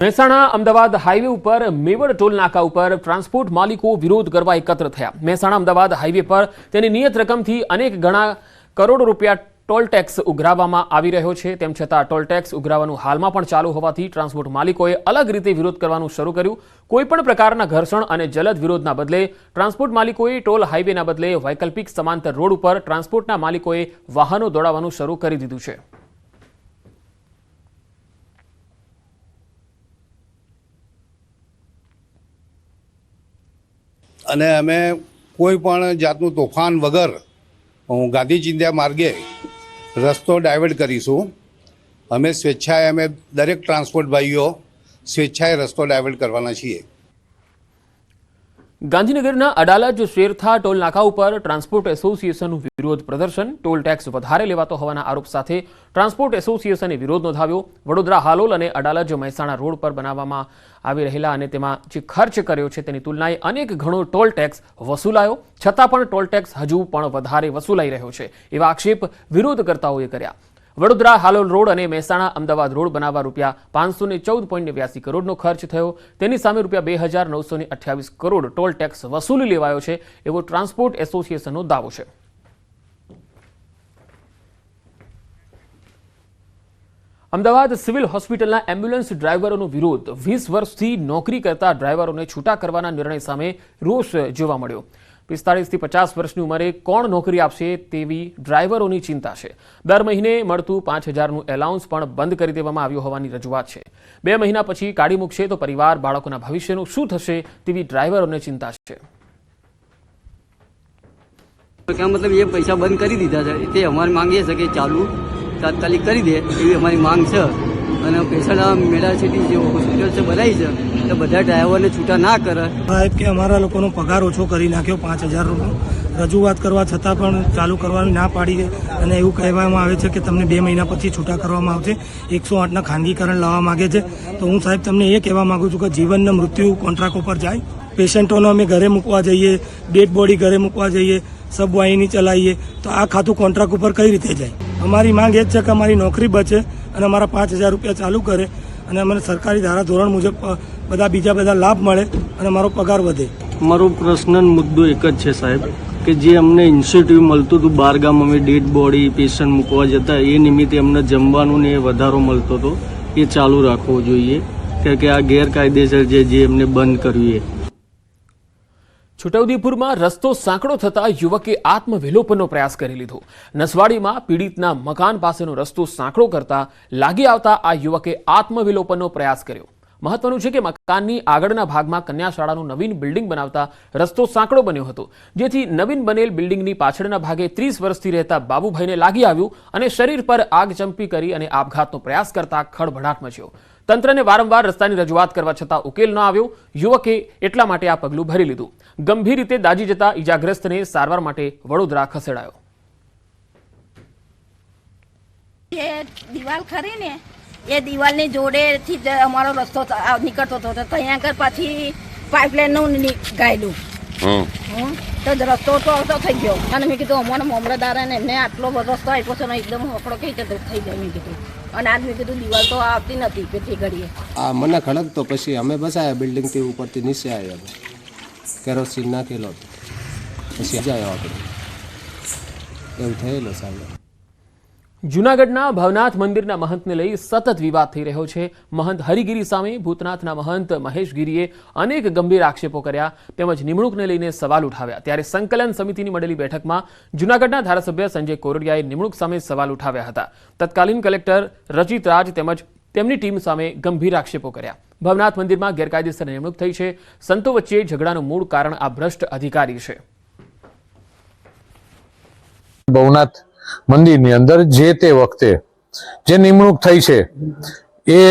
Mehsana Ahmedabad highway ઉપર મેવડ toll નાકા ઉપર transport માલિકો વિરોધ કરવા એકત્ર થયા। મહેસાણા અમદાવાદ હાઈવે પર તેની નિયત રકમથી અનેક ગણા કરોડો રૂપિયા ટોલ ટેક્સ ઉઘરાવવામાં આવી રહ્યો છે। તેમ છતાં ટોલ ટેક્સ ઉઘરાવવાનું હાલમાં પણ ચાલુ હોવાથી ટ્રાન્સપોર્ટ માલિકોએ અલગ રીતે વિરોધ કરવાનું શરૂ કર્યું। કોઈપણ પ્રકારના ઘર્ષણ અને જલદ વિરોધના બદલે ટ્રાન્સપોર્ટ માલિકોએ ટોલ હાઈવેના બદલે વૈકલ્પિક સમાંતર રોડ ઉપર ટ્રાન્સપોર્ટના માલિકોએ વાહનો દોડાવવાનું શરૂ કરી દીધું છે। અને અમે કોઈ પણ જાતનું તોફાન વગર ગાંધી ચિંધ્યા માર્ગે રસ્તો ડાયવર્ટ કરીશું। અમે સ્વેચ્છાએ અમે દરેક ટ્રાન્સપોર્ટ ભાઈઓ સ્વેચ્છાએ રસ્તો ડાયવર્ટ કરવાના છીએ। ગાંધીનગરના અડાલજ શેરથા ટોલ નાકા ઉપર ટ્રાન્સપોર્ટ એસોસિએશનનું વિરોધ પ્રદર્શન। ટોલ ટેક્સ વધારે લેવાતો હોવાના આરોપ સાથે ટ્રાન્સપોર્ટ એસોસિએશને વિરોધ નોંધાવ્યો। વડોદરા હાલોલ અને અડાલજ મહેસાણા રોડ પર બનાવવામાં આવી રહેલા અને તેમાં જે ખર્ચ કર્યો છે તેની તુલનાએ અનેક ગણો ટોલ ટેક્સ વસૂલાયો, છતાં પણ ટોલ ટેક્સ હજુ પણ વધારે વસૂલાઈ રહ્યો છે એવા આક્ષેપ વિરોધકર્તાઓએ કર્યા। વડોદરા હાલોલ રોડ અને મહેસાણા અમદાવાદ રોડ બનાવવા રૂપિયા 514.89 કરોડનો ખર્ચ થયો। તેની સામે રૂપિયા 2,928 કરોડ ટોલ ટેક્સ વસૂલી લેવાયો છે એવો ટ્રાન્સપોર્ટ એસોસિએશનનો દાવો છે। અમદાવાદ સિવિલ હોસ્પિટલના એમ્બ્યુલન્સ ડ્રાઈવરોનો વિરોધ। 20 વર્ષથી નોકરી કરતા ડ્રાઈવરોને છૂટા કરવાના નિર્ણય સામે રોષ જોવા મળ્યો। 45 થી 50 વર્ષની ઉંમરે કોણ નોકરી આપશે તેવી ડ્રાઈવરોની ચિંતા છે। દર મહિને મળતું 5,000નું એલાઉન્સ પણ બંધ કરી દેવામાં આવ્યું હોવાની રજૂઆત છે। 2 મહિના પછી કાઢી મૂકશે તો પરિવાર બાળકોના ભવિષ્યનું શું થશે તેવી ડ્રાઈવરોને ચિંતા છે। मतलब ये पैसा बंद कर दीधा है, ते हमारी मांग ये है कि चालू तात्कालिक कर दे एवी हमारी मांग है। અને મહેસાણા મેડા સિટી જે હોસ્પિટલ છે બનાવી છે તો બધા ડ્રાઈવરને છૂટા ના કરે। સાહેબ કે અમારા લોકોનો પગાર ઓછો કરી નાખ્યો 5,000 રૂપિયા રજૂઆત કરવા છતાં પણ ચાલુ કરવાની ના પાડી છે અને એવું કહેવામાં આવે છે કે તમને 2 મહિના પછી છૂટા કરવામાં આવશે। 108ના ખાનગીકરણ લાવવા માગે છે। તો હું સાહેબ તમને એ કહેવા માંગુ છું કે જીવનને મૃત્યુ કોન્ટ્રાક્ટ ઉપર જાય। પેશન્ટોને અમે ઘરે મૂકવા જઈએ, ડેડ બોડી ઘરે મૂકવા જઈએ, સબવાહિની ચલાવીએ તો આ ખાતું કોન્ટ્રાક્ટ ઉપર કઈ રીતે જાય? અમારી માંગ એ જ છે કે અમારી નોકરી બચે અને અમારા 5,000 રૂપિયા ચાલુ કરે અને અમને સરકારી ધારા ધોરણ મુજબ બીજા બધા લાભ મળે અને અમારો પગાર વધે। મારો પ્રશ્ન મુદ્દો એક જ છે સાહેબ કે જે અમને ઇન્સેન્ટિવ મળતું હતું, બારગામ અમે ડેડ બોડી પેશન્ટ મૂકવા જતા એ નિમિત્તે અમને જમવાનું ને વધારો મળતો હતો એ ચાલુ રાખવો જોઈએ કે આ ગેરકાયદેસર જે એમને બંધ કરવી એ। છોટાઉદેપુરમાં રસ્તો સાંકડો થતા યુવકે આત્મવિલોપનનો પ્રયાસ કરી લીધો। નસવાડીમાં પીડિતના મકાન પાસેનો રસ્તો સાંકડો કરતા લાગી આવતા આ યુવકે આત્મવિલોપનનો પ્રયાસ કર્યો। મહત્વનું છે કે મકાનની આગળના ભાગમાં કન્યા શાળાનું નવીન બિલ્ડિંગ બનાવતા રસ્તો સાંકડો બન્યો હતો, જેથી નવીન બનેલ બિલ્ડિંગની પાછળના ભાગે 30 વર્ષથી રહેતા બાબુભાઈને લાગી આવ્યું અને શરીર પર આગ ચંપી કરી અને આપઘાતનો પ્રયાસ કરતા ખળભળાટ મચ્યો। તંત્રને વારંવાર રસ્તાની રજૂઆત કરવા છતાં ઉકેલ ન આવ્યો। યુવકે એટલા માટે આ પગલું ભરી લીધું। ગંભીર રીતે દાઝી જતા ઈજાગ્રસ્તને સારવાર માટે વડોદરા ખસેડાયો। એ દિવાલ ખરી ને એ દિવાલની જોડેથી જ અમારો રસ્તો નીકળતો હતો તો ત્યાં આગળ પાછી પાઇપલાઇનનું ગાયેલું તો રસ્તો તો થઈ ગયો અને મેં કીધું અમારા મામલતદારને એમને આટલો બધો રસ્તો આપ્યો છે ને એકદમ હકડો કઈ રીતે થઈ જાય મેં કીધું અને આજ મેં કીધું દિવાલ તો આવતી નથી પેથી ઘડીએ આ મને ખડક તો પછી અમે બસાયા બિલ્ડિંગથી ઉપરથી નીચે આવ્યા, કેરોસીન નાખેલો પછી જાય આપણે એવું થયેલું સાહેબ। જૂનાગઢના ભવનાથ મંદિરના મહંતને લઈ સતત વિવાદ થઈ રહ્યો છે। મહંત હરિગીરી સામે ભૂતનાથના મહંત મહેશગીરીએ અનેક ગંભીર આક્ષેપો કર્યા તેમજ નિમણૂકને લઈને સવાલ ઉઠાવ્યા। ત્યારે સંકલન સમિતિની મળેલી બેઠકમાં જૂનાગઢના ધારાસભ્ય સંજય કોરડિયાએ નિમણૂક સામે સવાલ ઉઠાવ્યા હતા। તત્કાલીન કલેક્ટર રચિત રાજ તેમજ તેમની ટીમ સામે ગંભીર આક્ષેપો કર્યા। ભવનાથ મંદિરમાં ગેરકાયદેસર નિમણૂક થઈ છે। સંતો વચ્ચે ઝઘડાનું મૂળ કારણ આ ભ્રષ્ટ અધિકારી છે। ભવનાથ મંદિરની અંદર જે તે વખતે જે નિમણૂક થઈ છે એ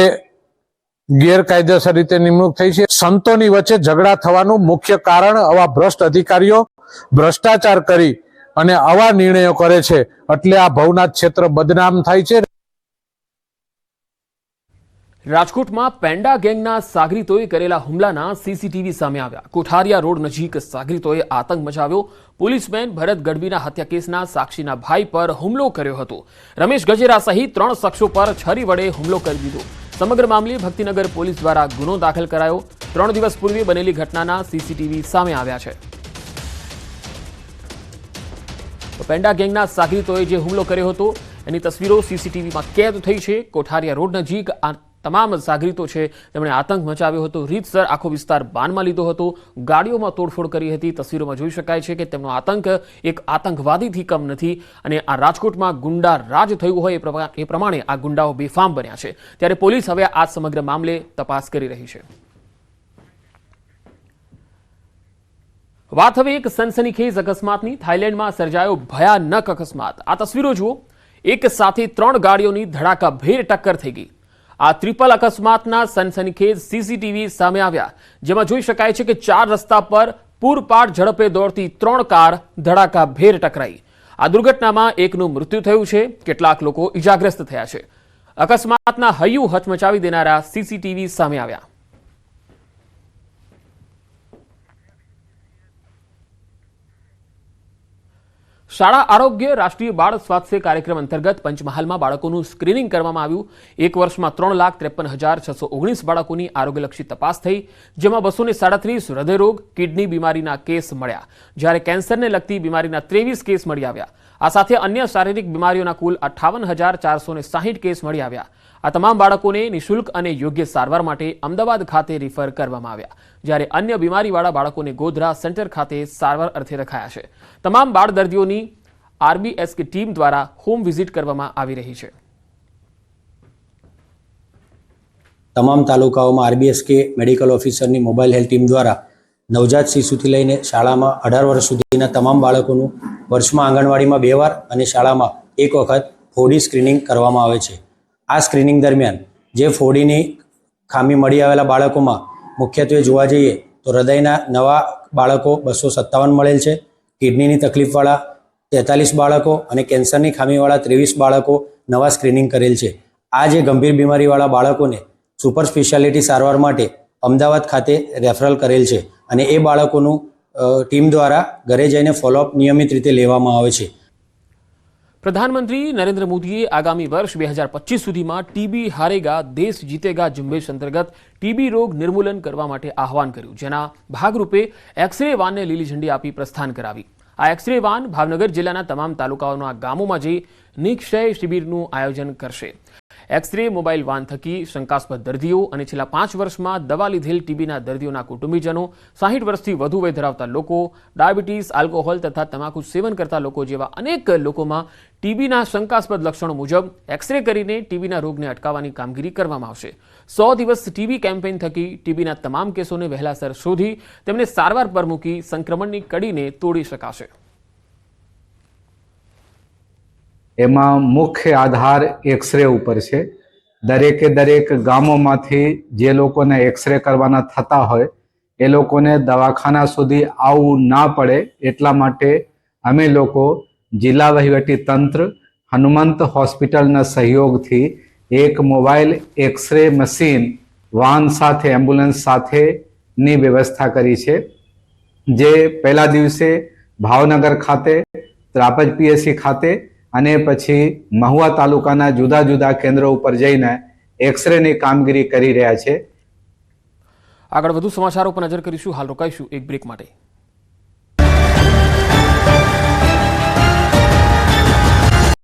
ગેરકાયદેસર રીતે નિમણૂક થઈ છે। સંતોની વચ્ચે ઝઘડા થવાનું મુખ્ય કારણ આવા ભ્રષ્ટ અધિકારીઓ ભ્રષ્ટાચાર કરી અને આવા નિર્ણયો કરે છે એટલે આ ભવનાથ ક્ષેત્ર બદનામ થાય છે। રાજકોટમાં પેન્ડા ગેંગના સાગરીતોએ કરેલા હુમલાના સીસીટીવી સામે આવ્યા। કોઠારિયા રોડ નજીક સાગરીતોએ આતંક મચાવ્યો। પોલીસમેન ભરત ગઢવીના હત્યા કેસના સાક્ષીના ભાઈ પર હુમલો કર્યો હતો। રમેશ ગજેરા સહિત 3 શખ્સો પર છરી વડે હુમલો કરી દીધો। સમગ્ર મામલે ભક્તિનગર પોલીસ દ્વારા ગુનો દાખલ કરાયો. 3 દિવસ પૂર્વે બનેલી ઘટનાના સીસીટીવી સામે આવ્યા છે. પેન્ડા ગેંગના સાગરીતોએ જે હુમલો કર્યો હતો એની તસવીરો સીસીટીવીમાં કેદ થઈ છે. કોઠારિયા રોડ નજીક આ તમામ સાગરીતો છે તેમણે આતંક મચાવ્યો હતો. રીતસર આખો વિસ્તાર બાનમાં લીધો હતો. ગાડીઓમાં તોડફોડ કરી હતી. તસવીરોમાં જોઈ શકાય છે કે તેમનો આતંક એક આતંકવાદીથી કમ નથી અને આ રાજકોટમાં ગુંડા રાજ થયું હોય એ પ્રમાણે આ ગુંડાઓ બેફામ બન્યા છે. ત્યારે પોલીસ હવે આ સમગ્ર મામલે તપાસ કરી રહી છે. વાત હવે એક સનસનીખેજ અકસ્માતની. થાઇલેન્ડમાં સર્જાયો ભયાનક અકસ્માત. આ તસવીરો જુઓ. એક સાથે 3 ગાડીઓની ધડાકાભેર ટક્કર થઈ ગઈ. આ ટ્રિપલ અકસ્માતના સનસનીખેજ સીસીટીવી સામે આવ્યા, જેમાં જોઈ શકાય છે કે 4 રસ્તા પર પૂરપાટ ઝડપે દોડતી 3 કાર ધડાકાભેર ટકરાઈ. આ દુર્ઘટનામાં એકનું મૃત્યુ થયું છે. કેટલાક લોકો ઇજાગ્રસ્ત થયા છે. અકસ્માતના હૈયું હચમચાવી દેનારા સીસીટીવી સામે આવ્યા. શાળા આરોગ્ય રાષ્ટ્રીય બાળ સ્વાસ્થ્ય કાર્યક્રમ અંતર્ગત પંચમહાલમાં બાળકોનું સ્ક્રીનિંગ કરવામાં આવ્યું. 1 વર્ષમાં 3,53,619 બાળકોની આરોગ્યલક્ષી તપાસ થઈ, જેમાં 237 હૃદયરોગ, કિડની બીમારીના કેસ મળ્યા, જ્યારે કેન્સરને લગતી બીમારીના 23 કેસ મળી આવ્યા. આ સાથે અન્ય શારીરિક બીમારીઓના કુલ 58,460 કેસ મળી આવ્યા. આ તમામ બાળકોને નિઃશુલ્ક અને યોગ્ય સારવાર માટે અમદાવાદ ખાતે રિફર કરવામાં આવ્યા, જ્યારે અન્ય બીમારીવાળા બાળકોને ગોધરા સેન્ટર ખાતે સારવાર અર્થે રખાયા છે. તમામ બાળ દર્દીઓની આરબીએસકે ટીમ દ્વારા હોમ વિઝિટ કરવામાં આવી રહી છે. તમામ તાલુકાઓમાં આરબીએસકે મેડિકલ ઓફિસરની મોબાઈલ હેલ્થ ટીમ દ્વારા નવજાત શિશુથી લઈને શાળામાં 18 વર્ષ સુધીના તમામ બાળકોનું વર્ષમાં આંગણવાડીમાં 2 વાર અને શાળામાં 1 વખત ફોડી સ્ક્રીનિંગ કરવામાં આવે છે. આ સ્ક્રીનિંગ દરમિયાન જે ફોડીની ખામી મળી આવેલા બાળકોમાં મુખ્યત્વે જોવા જઈએ તો હૃદયના નવા બાળકો 257 મળેલ છે, કિડનીની તકલીફવાળા 43 બાળકો અને કેન્સરની ખામીવાળા 23 બાળકો નવા સ્ક્રીનિંગ કરેલ છે. આ જે ગંભીર બીમારીવાળા બાળકોને સુપર સ્પેશિયાલિટી સારવાર માટે અમદાવાદ ખાતે રેફરલ કરેલ છે અને એ બાળકોનું ટીમ દ્વારા ઘરે જઈને ફોલોઅપ નિયમિત રીતે લેવામાં આવે છે. પ્રધાનમંત્રી નરેન્દ્ર મોદીએ આગામી વર્ષ 2025 સુધીમાં ટીબી હારેગા દેશ જીતેગા ઝુંબેશ અંતર્ગત ટીબી રોગ નિર્મૂલન કરવા માટે આહવાન કર્યું, જેના ભાગરૂપે એક્સરે વાનને લીલી ઝંડી આપી પ્રસ્થાન કરાવી. આ એક્સરે વાન ભાવનગર જિલ્લાના તમામ તાલુકાઓના ગામોમાં જઈ નિક્ષય શિબિરનું આયોજન કરશે. એક્સરે મોબાઈલ વાન થકી શંકાસ્પદ દર્દીઓ અને છેલ્લા 5 વર્ષમાં દવા લીધેલ ટીબીના દર્દીઓના કુટુંબીજનો, 60 વર્ષથી વધુ વય ધરાવતા લોકો, ડાયાબિટીસ, આલ્કોહોલ તથા તમાકુ સેવન કરતા લોકો જેવા અનેક લોકોમાં ટીબીના શંકાસ્પદ લક્ષણો મુજબ એક્સરે કરીને ટીબીના રોગને અટકાવવાની કામગીરી કરવામાં આવશે. 100 દિવસ ટીબી કેમ્પેઇન થકી ટીબીના તમામ કેસોને વહેલાસર શોધી તેમને સારવાર પર મૂકી સંક્રમણની કડીને તોડી શકાશે. એમાં મુખ્ય આધાર એક્સરે ઉપર છે. દરેક ગામોમાંથી જે લોકોને એક્સરે કરવાના થતા હોય એ લોકોને દવાખાના સુધી આવવું ના પડે એટલા માટે અમે લોકો જિલ્લા વહીવટી તંત્ર હનુમંત હોસ્પિટલના સહયોગથી એક મોબાઈલ એક્સરે મશીન વાન સાથે એમ્બ્યુલન્સ સાથેની વ્યવસ્થા કરી છે, જે પહેલા દિવસે ભાવનગર ખાતે, ત્રાપજ પીએસસી ખાતે અને પછી મહુવા તાલુકાના જુદા જુદા કેન્દ્રો ઉપર જઈને એક્સરેની કામગીરી કરી રહ્યા છે. આગળ વધુ સમાચારો પર નજર કરીશું. હાલ રોકાઈશું એક બ્રેક માટે.